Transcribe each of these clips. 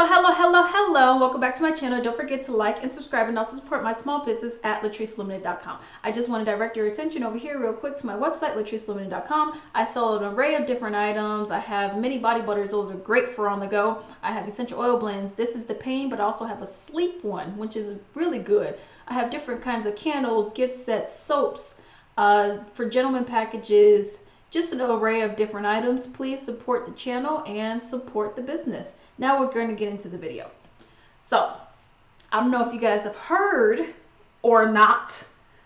So hello, welcome back to my channel. Don't forget to like and subscribe and also support my small business at latricelimited.com. I just want to direct your attention over here real quick to my website, latricelimited.com. I sell an array of different items. I have many body butters. Those are great for on the go. I have essential oil blends. This is the pain, but I also have a sleep one, which is really good. I have different kinds of candles, gift sets, soaps, for gentlemen packages, just an array of different items. Please support the channel and support the business. Now we're going to get into the video. So, I don't know if you guys have heard or not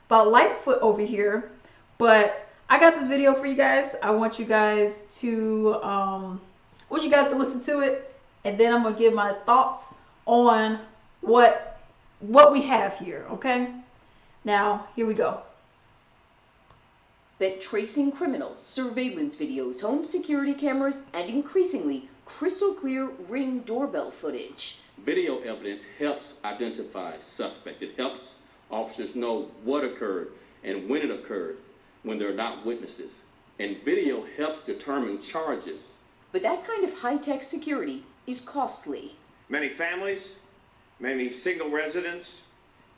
about Lightfoot over here, but I got this video for you guys. I want you guys to listen to it, and then I'm gonna give my thoughts on what we have here. Okay? Now here we go. Bet tracing criminals, surveillance videos, home security cameras, and increasingly crystal clear Ring doorbell footage. Video evidence helps identify suspects. It helps officers know what occurred and when it occurred when they're not witnesses. And video helps determine charges. But that kind of high-tech security is costly. Many families, many single residents,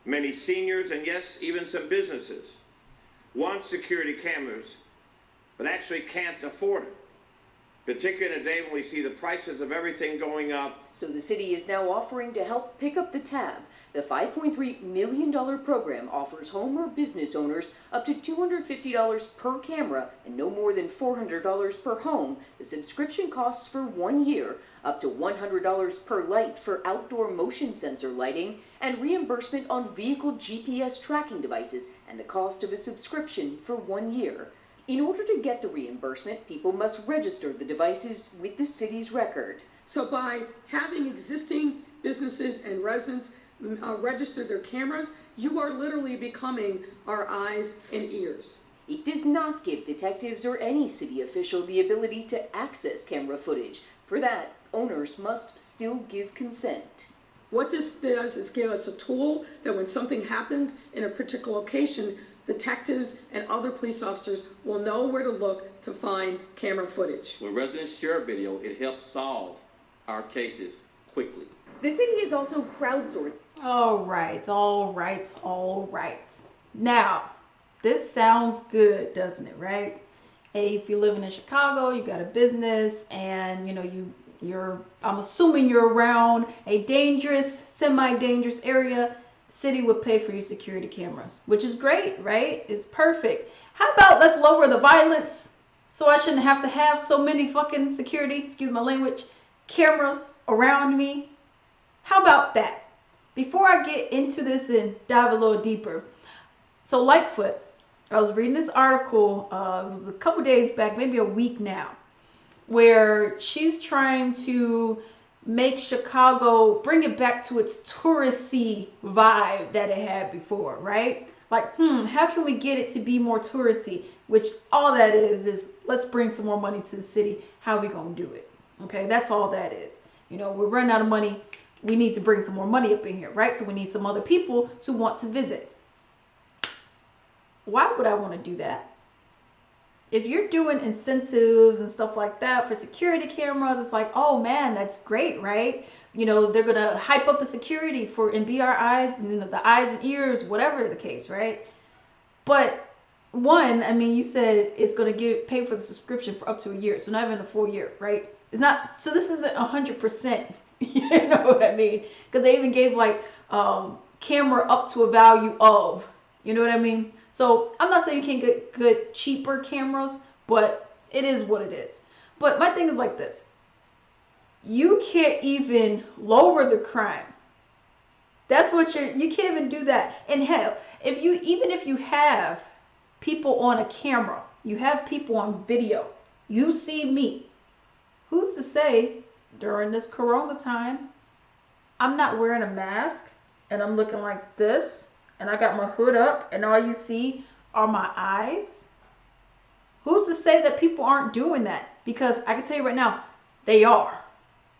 many seniors, and yes, even some businesses want security cameras, but actually can't afford it. Particularly in a day when we see the prices of everything going up. So the city is now offering to help pick up the tab. The $5.3 million program offers home or business owners up to $250 per camera and no more than $400 per home. The subscription costs for 1 year, up to $100 per light for outdoor motion sensor lighting, and reimbursement on vehicle GPS tracking devices, and the cost of a subscription for 1 year. In order to get the reimbursement, people must register the devices with the city's record. So by having existing businesses and residents register their cameras, you are literally becoming our eyes and ears. It does not give detectives or any city official the ability to access camera footage. For that, owners must still give consent. What this does is give us a tool that when something happens in a particular location, detectives and other police officers will know where to look to find camera footage. When residents share video, it helps solve our cases quickly. The city is also crowdsourcing. All right. Now, this sounds good, doesn't it, right? Hey, if you're living in Chicago, you got a business, and I'm assuming you're around a dangerous, semi-dangerous area. City would pay for your security cameras, which is great, right? It's perfect. How about let's lower the violence so I shouldn't have to have so many fucking security, excuse my language, cameras around me? How about that? Before I get into this and dive a little deeper. So Lightfoot, I was reading this article, it was a couple days back, maybe a week now, where she's trying to make Chicago, bring it back to its touristy vibe that it had before, right? Like, how can we get it to be more touristy? Which all that is let's bring some more money to the city. How are we gonna do it? Okay, that's all that is. We're running out of money. We need to bring some more money up in here, right? So we need some other people to want to visit. Why would I want to do that? If you're doing incentives and stuff like that for security cameras, it's like, oh man, that's great, right? They're going to hype up the security and be our eyes and the eyes and ears, whatever the case, right? But one, you said it's going to pay for the subscription for up to a year. So not even a full year, right? It's not, so this isn't 100%, you know what I mean? Because they even gave camera up to a value of, you know what I mean? So I'm not saying you can't get good, cheaper cameras, but it is what it is. But my thing is like this. You can't even lower the crime. That's what you can't even do that. And hell, even if you have people on a camera, you have people on video, you see me. Who's to say during this corona time, I'm not wearing a mask and I'm looking like this, and I got my hood up, and all you see are my eyes? Who's to say that people aren't doing that? Because I can tell you right now, they are.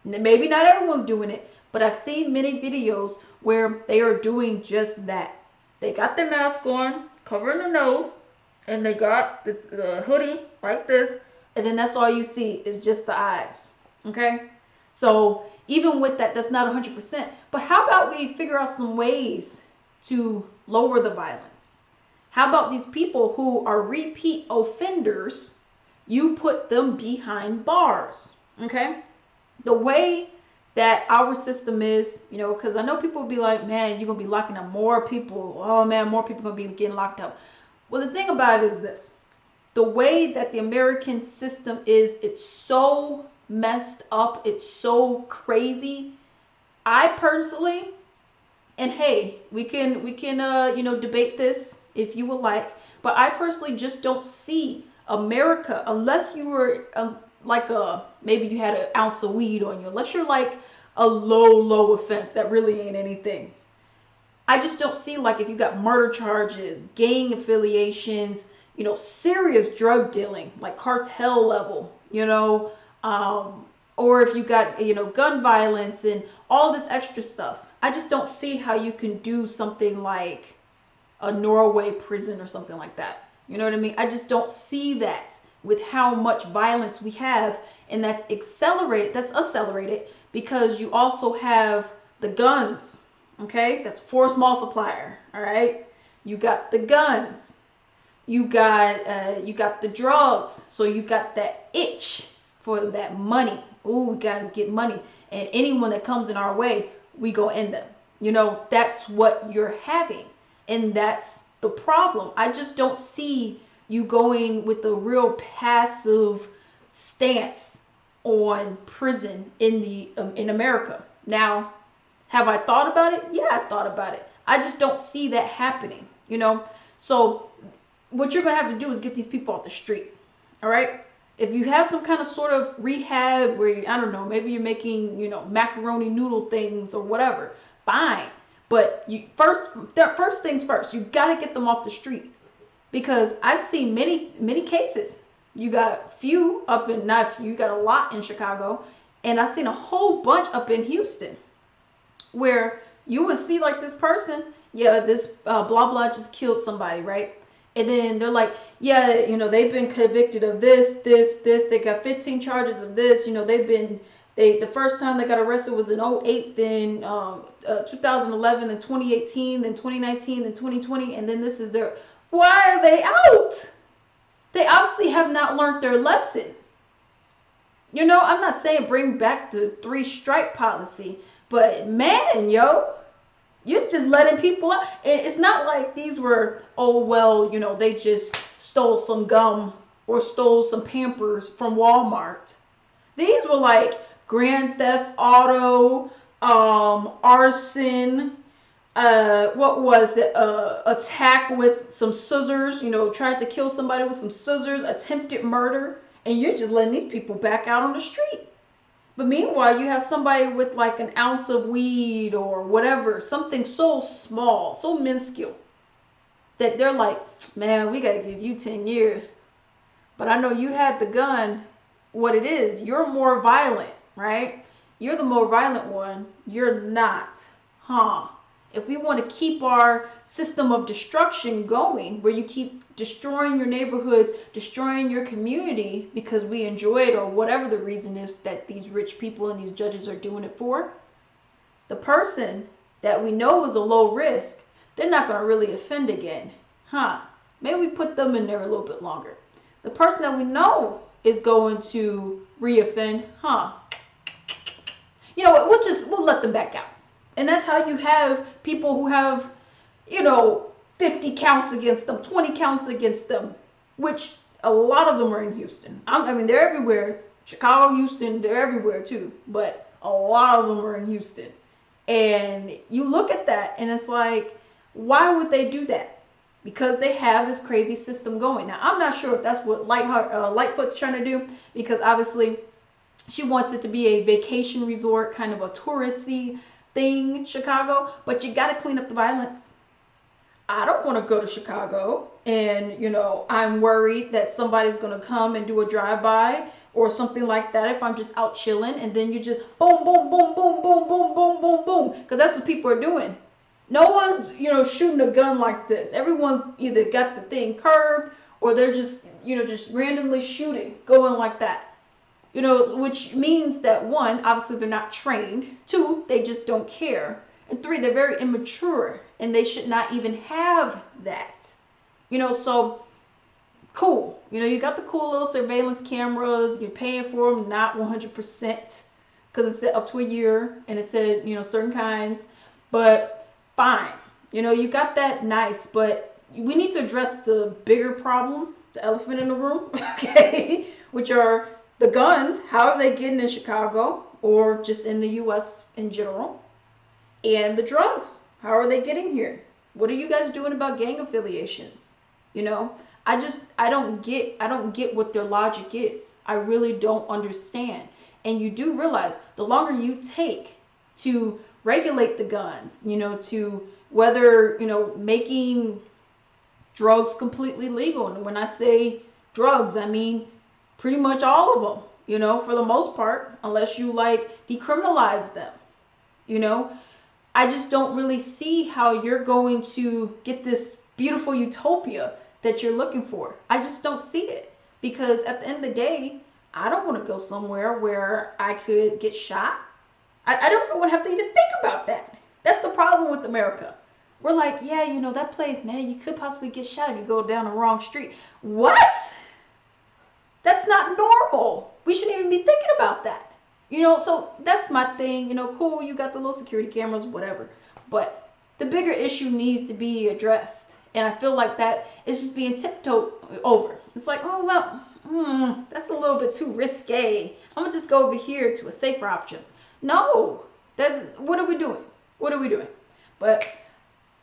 Maybe not everyone's doing it, but I've seen many videos where they are doing just that. They got their mask on, covering their nose, and they got the hoodie like this, and then that's all you see is just the eyes. Okay? So even with that, that's not 100%. But how about we figure out some ways to lower the violence? How about these people who are repeat offenders, you put them behind bars, okay? The way that our system is, you know, because I know people will be like, man, you're going to be locking up more people. Oh, man, more people going to be getting locked up. Well, the thing about it is this. The way that the American system is, it's so messed up. It's so crazy. I personally, and hey, we can you know, debate this if you would like, but I personally just don't see America, unless you were like maybe you had an ounce of weed on you, unless you're like a low offense that really ain't anything. I just don't see, like, if you got murder charges, gang affiliations, you know, serious drug dealing, like cartel level, you know, or if you got, you know, gun violence and all this extra stuff. I just don't see how you can do something like a Norway prison or something like that. You know what I mean? I just don't see that with how much violence we have, and that's accelerated because you also have the guns, okay? That's force multiplier, all right? You got the guns. You got the drugs, so you got that itch for that money. Ooh, we gotta get money, and anyone that comes in our way, we go end them. You know, that's what you're having, and that's the problem. I just don't see you going with a real passive stance on prison in America. Now, have I thought about it? Yeah, I thought about it. I just don't see that happening. You know, so what you're gonna have to do is get these people off the street. All right. If you have some kind of sort of rehab where I don't know, maybe you're making, you know, macaroni noodle things or whatever, fine. But you first things first, you got to get them off the street, because I've seen many cases. You got few up in, not few, you got a lot in Chicago, and I've seen a whole bunch up in Houston where you would see like this person, yeah, this blah blah just killed somebody, right? And then they're like, yeah, you know, they've been convicted of this. They got 15 charges of this. You know, the first time they got arrested was in 2008, then 2011, then 2018, then 2019, then 2020, and then this is their, why are they out? They obviously have not learned their lesson. You know, I'm not saying bring back the 3-strike policy, but man, yo, you're just letting people out. It's not like these were, oh, well, you know, they just stole some gum or stole some Pampers from Walmart. These were like grand theft auto, arson, what was it? Attack with some scissors, you know, tried to kill somebody with some scissors, attempted murder, and you're just letting these people back out on the street. But meanwhile, you have somebody with like an ounce of weed or whatever, something so small, so minuscule, that they're like, man, we got to give you 10 years. But I know you had the gun. What it is, you're more violent, right? You're the more violent one. You're not, huh? If we want to keep our system of destruction going, where you keep destroying your neighborhoods, destroying your community because we enjoy it, or whatever the reason is that these rich people and these judges are doing it for, the person that we know is a low risk, they're not going to really offend again, huh? Maybe we put them in there a little bit longer. The person that we know is going to reoffend, huh? You know, we'll let them back out. And that's how you have people who have, you know, 50 counts against them, 20 counts against them, which a lot of them are in Houston. I mean, they're everywhere. It's Chicago, Houston, they're everywhere too. But a lot of them are in Houston. And you look at that and it's like, why would they do that? Because they have this crazy system going. Now, I'm not sure if that's what Lightfoot's trying to do, because obviously she wants it to be a vacation resort, kind of a touristy thing, Chicago, but you got to clean up the violence. I don't want to go to Chicago and, you know, I'm worried that somebody's going to come and do a drive-by or something like that if I'm just out chilling, and then you just boom, boom, boom, boom, boom, boom, boom, boom, boom, because that's what people are doing. No one's, you know, shooting a gun like this. Everyone's either got the thing curved or they're just, you know, just randomly shooting, going like that. You know, which means that one, obviously they're not trained. Two, they just don't care. And three, they're very immature and they should not even have that. You know, so cool. You know, you got the cool little surveillance cameras, you're paying for them, not 100%, because it said up to a year and it said, you know, certain kinds, but fine. You know, you got that, nice, but we need to address the bigger problem, the elephant in the room, okay, which are the guns. How are they getting in Chicago or just in the U.S. in general? And the drugs. How are they getting here? What are you guys doing about gang affiliations? You know, I don't get what their logic is. I really don't understand. And you do realize the longer you take to regulate the guns, you know, to whether, you know, making drugs completely legal. And when I say drugs, I mean pretty much all of them, you know, for the most part, unless you like decriminalize them, you know. I just don't really see how you're going to get this beautiful utopia that you're looking for. I just don't see it, because at the end of the day, I don't want to go somewhere where I could get shot. I don't even want to have to even think about that. That's the problem with America. We're like, yeah, you know, that place, man, you could possibly get shot if you go down the wrong street. What? That's not normal. We shouldn't even be thinking about that. You know, so that's my thing. You know, cool, you got the little security cameras, whatever. But the bigger issue needs to be addressed. And I feel like that is just being tiptoed over. It's like, oh, well, that's a little bit too risque. I'm going to just go over here to a safer option. No, what are we doing? What are we doing? But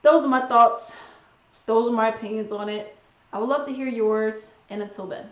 those are my thoughts. Those are my opinions on it. I would love to hear yours. And until then.